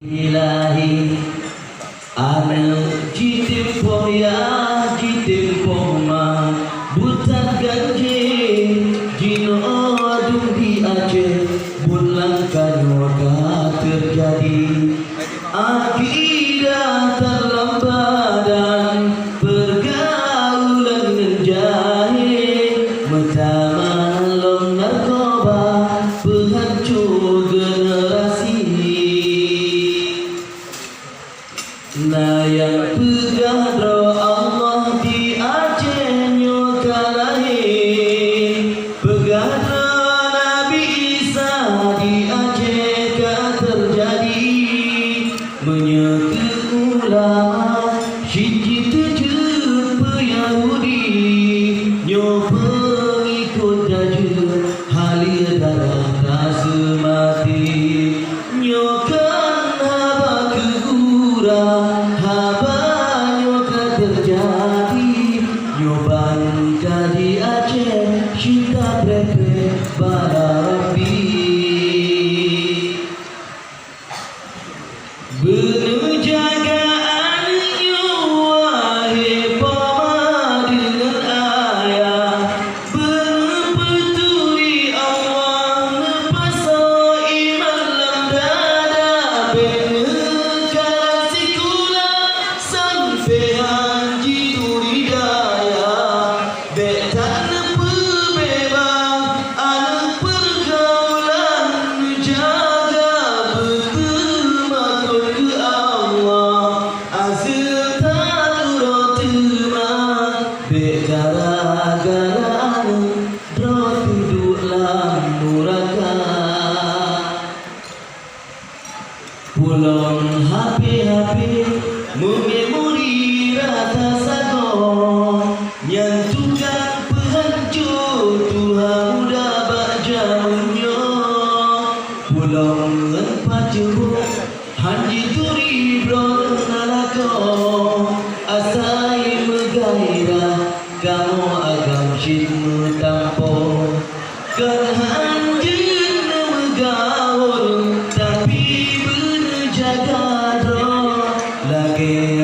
Ilahi anu jitim poya jitim poma buta ganje jino adung di Aceh bulan kanyoga terjadi akidah terlambat dan pergaulan menjahit metama long narkoba penghancur generasi. Nah yang pegah roh Allah di Aceh nyoka lahir, pegah roh Nabi Isa di Aceh kan terjadi, menyeka ulama syiji terjun Yahudi, nyo pengikut raju halir darah rasa mati, nyokan haba kegurang terjadi nyoban kadi Aceh cinta prepe barabi berjagaan nyawa pama dengan ayah berpetuli Allah nepasa iman dalam dada benekala sikula sampai gara-gara roh duduk dalam neraka pulang HP mememori rata sago nyantukan penghancur Tuhan udah bajamunya pulang empat jebuk hanji turi blon nalako asai megairah kamu agam cinta tampo kan hanjin megaul tapi berjaga roh lagi